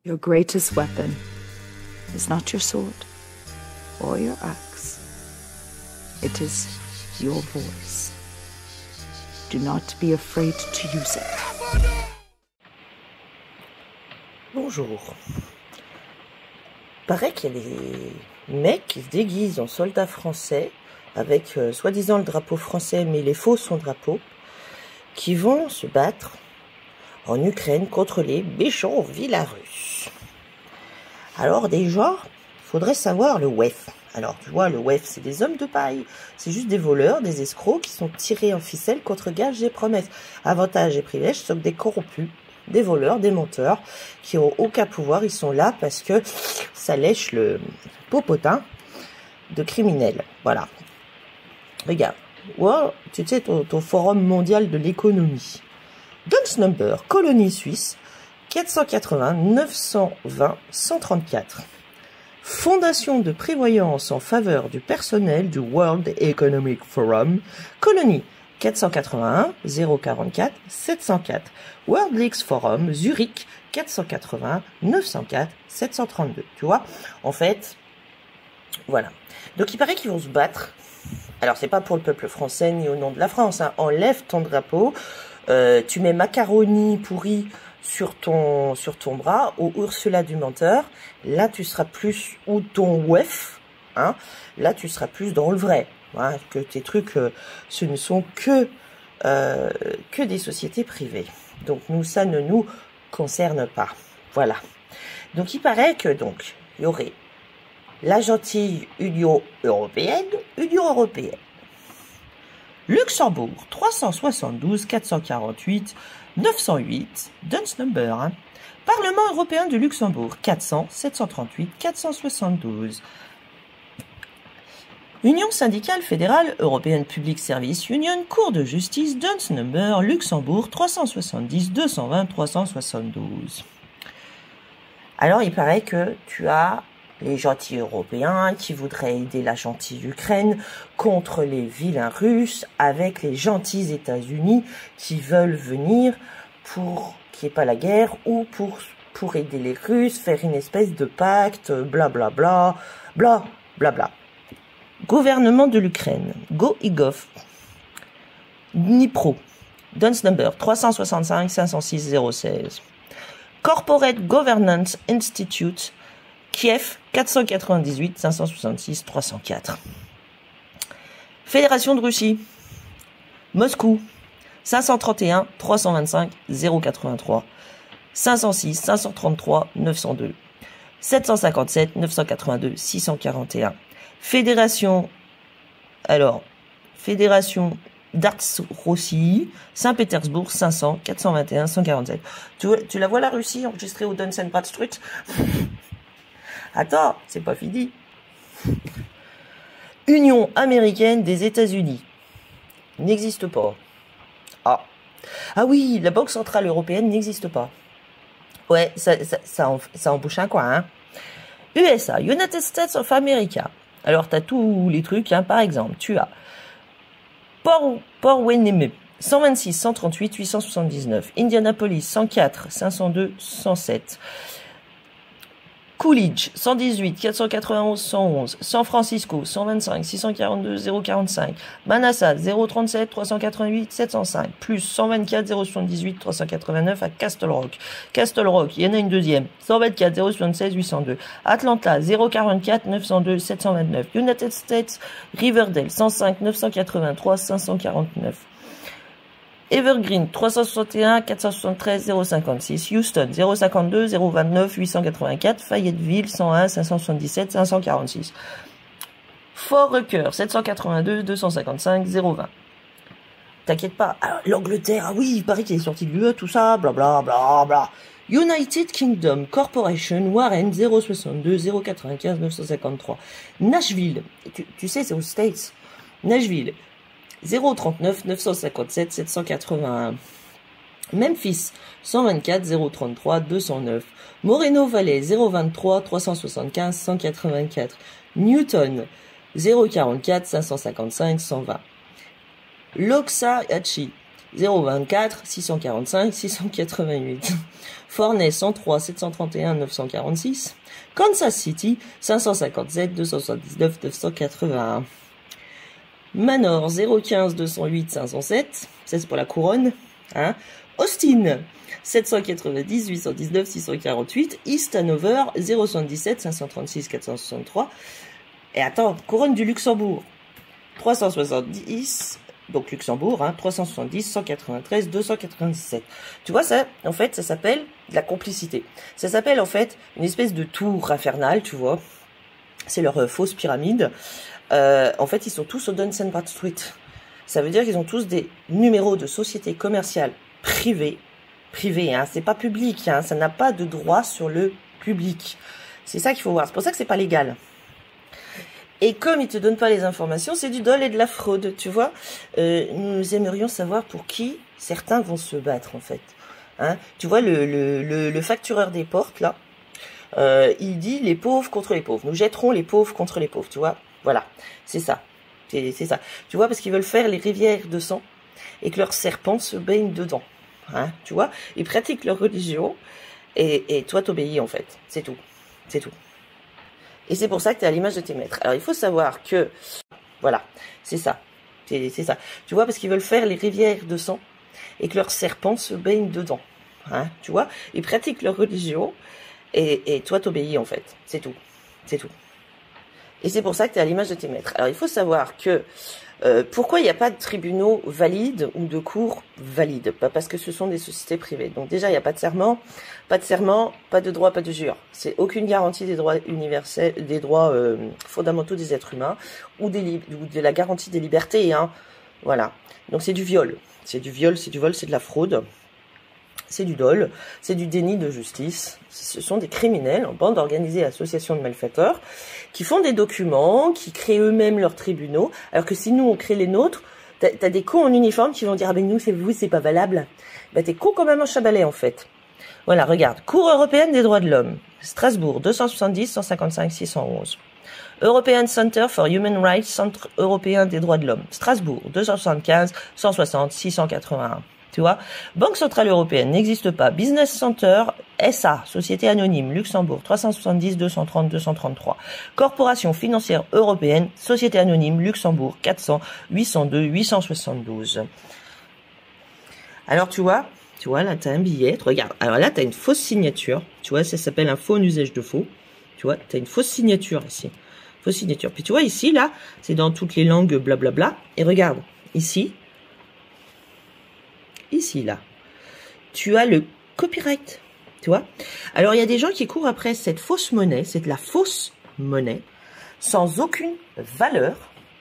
Your greatest weapon is not your sword or your axe. It is your voice. Do not be afraid to use it. Bonjour. Paraît qu'il y a des mecs qui se déguisent en soldats français avec soi-disant le drapeau français, mais les faux son drapeau, qui vont se battre en Ukraine contre les méchants vilains russes. Alors déjà, il faudrait savoir le WEF. Alors tu vois, le WEF, c'est des hommes de paille. C'est juste des voleurs, des escrocs qui sont tirés en ficelle contre gages et promesses. Avantages et privilèges sont des corrompus, des voleurs, des menteurs, qui n'ont aucun pouvoir. Ils sont là parce que ça lèche le popotin de criminels. Voilà. Regarde. Ouais, tu sais, ton forum mondial de l'économie. Duns Number, colonie suisse, 480 920 134. Fondation de prévoyance en faveur du personnel du World Economic Forum, colonie 481 044 704. World Leaks Forum, Zurich, 480 904 732. Tu vois, en fait, voilà. Donc il paraît qu'ils vont se battre. Alors c'est pas pour le peuple français ni au nom de la France, hein. Enlève ton drapeau, tu mets macaroni pourri sur ton bras, ou Ursula du menteur, là tu seras plus, ou ton WEF, hein, là tu seras plus dans le vrai, hein, que tes trucs, ce ne sont que des sociétés privées. Donc nous, ça ne nous concerne pas. Voilà. Donc il paraît que donc il y aurait la gentille Union européenne, Luxembourg, 372 448 908, Duns Number, hein. Parlement européen de Luxembourg, 400 738 472. Union syndicale fédérale européenne Public Service Union, Cour de justice, Duns Number, Luxembourg, 370 220 372. Alors il paraît que tu as les gentils européens qui voudraient aider la gentille Ukraine contre les vilains Russes, avec les gentils États-Unis qui veulent venir pour qu'il n'y ait pas la guerre, ou pour aider les Russes, faire une espèce de pacte, blablabla, blablabla. Gouvernement de l'Ukraine, Go-Igov, Dnipro, Duns Number 365 506 016. Corporate Governance Institute, Kiev, 498 566 304. Fédération de Russie, Moscou, 531 325 083, 506 533 902, 757 982 641. Fédération d'Arts-Rossi, Saint-Pétersbourg, 500 421 147. Tu la vois la Russie enregistrée au Duns & Bradstreet? Attends, c'est pas fini. Union américaine des États-Unis. N'existe pas. Ah oui, la Banque centrale européenne n'existe pas. Ouais, ça embouche un coin, hein. USA, United States of America. Alors, t'as tous les trucs, hein. Par exemple, tu as Port Wenneme, 126 138 879. Indianapolis, 104 502 107. Coolidge, 118 491 111, San Francisco, 125 642 045, Manassas, 037 388 705, plus 124 078 389 à Castle Rock. Castle Rock, il y en a une deuxième, 124 076 802, Atlanta, 044 902 729, United States, Riverdale, 105 983 549. Evergreen, 361 473 056, Houston, 052 029 884, Fayetteville, 101 577 546, Fort Rucker, 782 255 020. T'inquiète pas, l'Angleterre, ah oui, il paraît qu'il est sorti de l'UE, tout ça, blablabla, bla. United Kingdom Corporation, Warren, 062 095 953. Nashville, tu sais, c'est aux States. Nashville, 039 957 781. Memphis, 124 033 209. Moreno Valley, 023 375 184. Newton, 044 555 120. Loxahatchee, 024 645 688. Forney 103 731 946. Kansas City 557 279 981. Manor 015 208 507. Ça c'est pour la couronne. Hein. Austin 790 819 648. East Hanover 077 536 463. Et attends, couronne du Luxembourg 370. Donc Luxembourg, hein, 370, 193, 297. Tu vois ça, en fait, ça s'appelle de la complicité. Ça s'appelle en fait une espèce de tour infernale, tu vois. C'est leur fausse pyramide. En fait, ils sont tous au Dunsen Bradstreet. Ça veut dire qu'ils ont tous des numéros de sociétés commerciales privées. Privées, hein, c'est pas public, hein, ça n'a pas de droit sur le public. C'est ça qu'il faut voir. C'est pour ça que c'est pas légal. Et comme ils te donnent pas les informations, c'est du dol et de la fraude, tu vois. Nous aimerions savoir pour qui certains vont se battre, en fait. Hein, tu vois, le factureur des portes, là, il dit les pauvres contre les pauvres. Nous jetterons les pauvres contre les pauvres, tu vois. Voilà, c'est ça. C'est ça. Tu vois, parce qu'ils veulent faire les rivières de sang et que leurs serpents se baignent dedans. Hein, tu vois, ils pratiquent leur religion et toi t'obéis, en fait. C'est tout. C'est tout. Et c'est pour ça que tu es à l'image de tes maîtres. Alors, il faut savoir que, voilà, c'est ça. C'est ça. Tu vois, parce qu'ils veulent faire les rivières de sang et que leurs serpents se baignent dedans. Hein, tu vois, ils pratiquent leur religion et toi t'obéis, en fait. C'est tout. C'est tout. Et c'est pour ça que tu es à l'image de tes maîtres. Alors, il faut savoir que pourquoi il n'y a pas de tribunaux valides ou de cours valides? Parce que ce sont des sociétés privées. Donc déjà, il n'y a pas de serment, pas de droit, pas de jure. C'est aucune garantie des droits universels, des droits fondamentaux des êtres humains ou de la garantie des libertés. Hein. Voilà. Donc c'est du viol. C'est du viol, c'est du vol, c'est de la fraude. C'est du dol, c'est du déni de justice. Ce sont des criminels en bande organisée, association de malfaiteurs, qui font des documents, qui créent eux-mêmes leurs tribunaux, alors que si nous on crée les nôtres, t'as des cons en uniforme qui vont dire « Ah ben nous, c'est vous, c'est pas valable ». Ben t'es con quand même en chabalet en fait. Voilà, regarde, Cour européenne des droits de l'homme, Strasbourg, 270 155 611. European Center for Human Rights, Centre européen des droits de l'homme, Strasbourg, 275 160 681. Tu vois, Banque Centrale Européenne n'existe pas. Business Center SA, Société Anonyme, Luxembourg, 370 230 233. Corporation Financière Européenne, Société Anonyme, Luxembourg, 400 802 872. Alors tu vois, là tu as un billet, regarde. Alors là tu as une fausse signature, tu vois, ça s'appelle un faux usage de faux. Tu vois, tu as une fausse signature ici. Fausse signature. Puis tu vois ici, là, c'est dans toutes les langues blablabla. Et regarde, ici, là, tu as le copyright, tu vois. Alors, il y a des gens qui courent après cette fausse monnaie, c'est de la fausse monnaie, sans aucune valeur.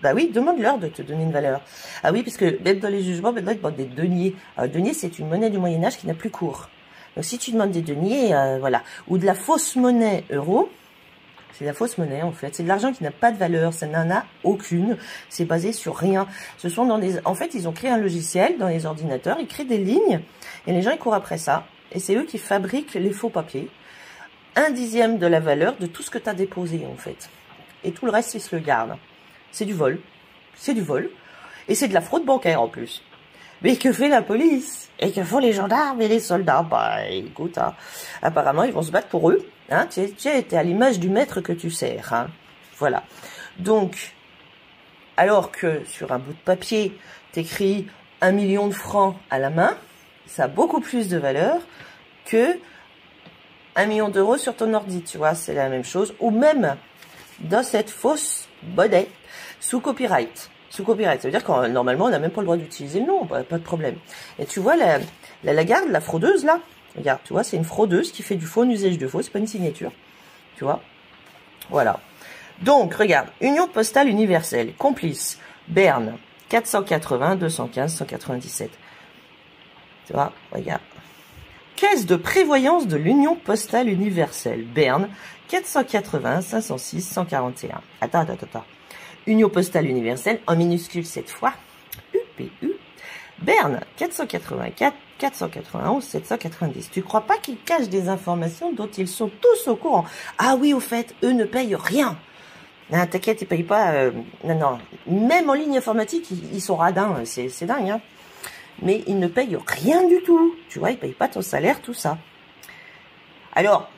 Bah oui, demande-leur de te donner une valeur. Ah oui, parce que même dans les jugements, maintenant, ils demandent des deniers. Alors, denier, c'est une monnaie du Moyen-Âge qui n'a plus cours. Donc, si tu demandes des deniers, voilà. Ou de la fausse monnaie euro, c'est de la fausse monnaie, en fait. C'est de l'argent qui n'a pas de valeur. Ça n'en a aucune. C'est basé sur rien. Ce sont dans des... En fait, ils ont créé un logiciel dans les ordinateurs. Ils créent des lignes. Et les gens, ils courent après ça. Et c'est eux qui fabriquent les faux papiers. 1/10 de la valeur de tout ce que tu as déposé, en fait. Et tout le reste, ils se le gardent. C'est du vol. C'est du vol. Et c'est de la fraude bancaire, en plus. Mais que fait la police? Et que font les gendarmes et les soldats? Bah, écoute, hein, apparemment, ils vont se battre pour eux. Hein, tu es à l'image du maître que tu sers. Hein. Voilà. Donc, alors que sur un bout de papier, t'écris 1 million de francs à la main, ça a beaucoup plus de valeur que 1 million d'euros sur ton ordi, tu vois, c'est la même chose. Ou même dans cette fausse monnaie sous copyright. Sous copyright, ça veut dire que normalement, on n'a même pas le droit d'utiliser le nom, pas de problème. Et tu vois, la Lagarde, la fraudeuse, là, regarde, tu vois, c'est une fraudeuse qui fait du faux usage de faux, c'est pas une signature, tu vois. Voilà. Donc, regarde, Union Postale Universelle, complice, Berne, 480 215 197. Tu vois, regarde. Caisse de prévoyance de l'Union Postale Universelle, Berne, 480 506 141. Attends. Union Postale Universelle, en minuscule cette fois, UPU, Berne, 484 491 790. Tu crois pas qu'ils cachent des informations dont ils sont tous au courant? Ah oui, au fait, eux ne payent rien. Ah, t'inquiète, ils payent pas... non. Même en ligne informatique, ils sont radins, c'est dingue. Hein. mais ils ne payent rien du tout. Tu vois, ils ne payent pas ton salaire, tout ça. Alors,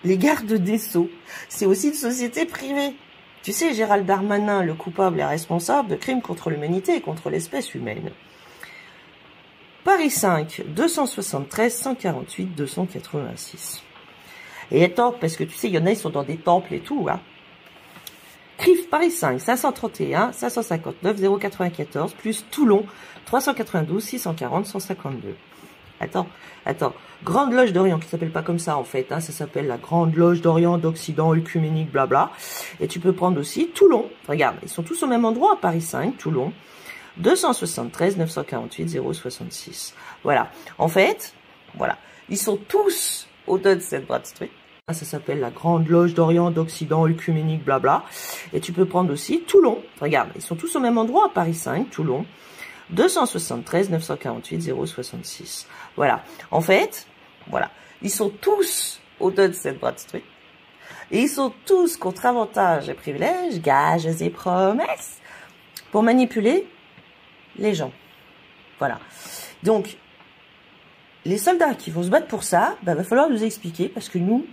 les gardes des Sceaux, c'est aussi une société privée. Tu sais, Gérald Darmanin, le coupable et responsable de crimes contre l'humanité et contre l'espèce humaine. Paris 5, 273, 148, 286. Et attends, parce que tu sais, il y en a, ils sont dans des temples et tout, hein. CRIF Paris 5, 531, 559, 094, plus Toulon, 392, 640, 152. Attends. Grande Loge d'Orient, qui s'appelle pas comme ça en fait, hein, ça s'appelle la Grande Loge d'Orient, d'Occident, œcuménique, blabla. Et tu peux prendre aussi Toulon. Regarde, ils sont tous au même endroit, Paris 5, Toulon. 273, 948, 066. Voilà. En fait, voilà. Ils sont tous au-delà de cette Broad Street. Ça s'appelle la Grande Loge d'Orient, d'Occident, œcuménique, blabla. Et tu peux prendre aussi Toulon. Regarde, ils sont tous au même endroit, Paris 5, Toulon. 273, 948, 066. Voilà. En fait, voilà. Ils sont tous au-delà de cette Broad Street. Et ils sont tous contre avantages et privilèges, gages et promesses pour manipuler les gens. Voilà. Donc, les soldats qui vont se battre pour ça, va falloir nous expliquer parce que nous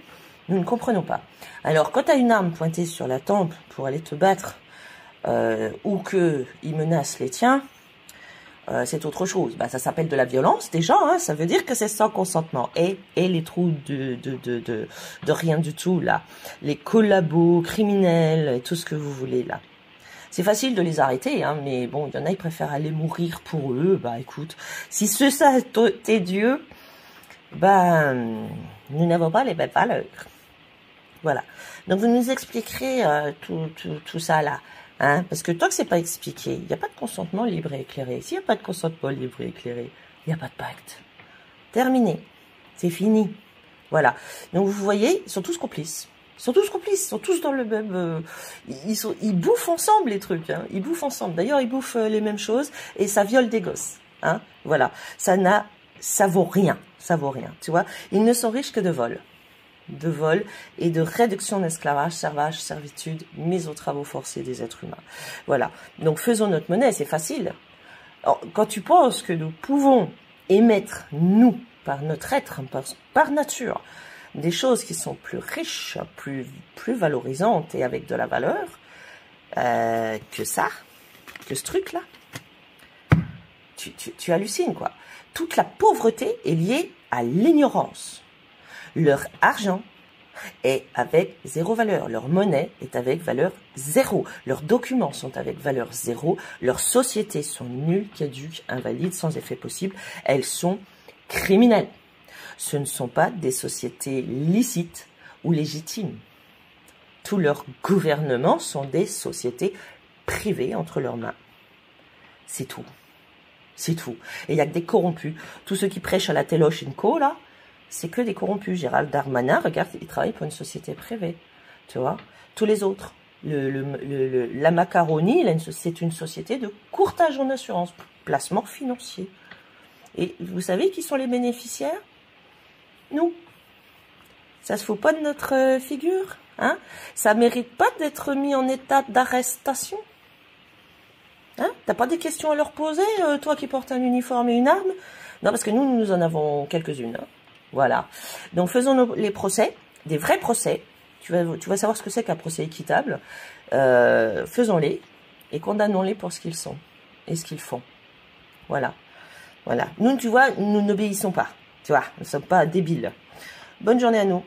ne comprenons pas. Alors, quand tu as une arme pointée sur la tempe pour aller te battre ou qu'ils menacent les tiens, c'est autre chose. Ça s'appelle de la violence déjà, hein, ça veut dire que c'est sans consentement. Et les trous de rien du tout là, les collabos criminels et tout ce que vous voulez là. C'est facile de les arrêter, hein, mais bon, il y en a, ils préfèrent aller mourir pour eux. Écoute, si ça t'es Dieu, nous n'avons pas les mêmes valeurs. Voilà. Donc, vous nous expliquerez tout ça là. Hein, parce que tant que c'est pas expliqué, il n'y a pas de consentement libre et éclairé. S'il n'y a pas de consentement libre et éclairé, il n'y a pas de pacte. Terminé. C'est fini. Voilà. Donc, vous voyez, ils sont tous complices. Ils sont tous dans le même... ils bouffent ensemble, les trucs. Hein. Ils bouffent ensemble. D'ailleurs, ils bouffent les mêmes choses et ça viole des gosses. Hein. Voilà. Ça vaut rien. Ça vaut rien. Tu vois. Ils ne sont riches que de vol. De vol et de réduction d'esclavage, servage, servitude, mise aux travaux forcés des êtres humains. Voilà. Donc, faisons notre monnaie. C'est facile. Alors, quand tu penses que nous pouvons émettre, nous, par notre être, par nature, des choses qui sont plus riches, plus valorisantes et avec de la valeur que ce truc-là. Tu hallucines, quoi. Toute la pauvreté est liée à l'ignorance. Leur argent est avec zéro valeur. Leur monnaie est avec valeur zéro. Leurs documents sont avec valeur zéro. Leurs sociétés sont nulles, caduques, invalides, sans effet possible. Elles sont criminelles. Ce ne sont pas des sociétés licites ou légitimes. Tous leurs gouvernements sont des sociétés privées entre leurs mains. C'est tout. C'est tout. Et il n'y a que des corrompus. Tous ceux qui prêchent à la Téloche Co, là, c'est que des corrompus. Gérald Darmanin, regarde, il travaille pour une société privée. Tu vois. Tous les autres. La Macaroni, c'est une société de courtage en assurance. Placement financier. Et vous savez qui sont les bénéficiaires? Nous. Ça se fout pas de notre figure, hein? Ça mérite pas d'être mis en état d'arrestation. Hein? T'as pas des questions à leur poser, toi qui portes un uniforme et une arme? Non, parce que nous en avons quelques-unes. Hein? Voilà. Donc faisons les procès, des vrais procès. Tu vas savoir ce que c'est qu'un procès équitable. Faisons-les et condamnons-les pour ce qu'ils sont et ce qu'ils font. Voilà. Voilà. Nous, tu vois, nous n'obéissons pas. Tu vois, nous ne sommes pas débiles. Bonne journée à nous.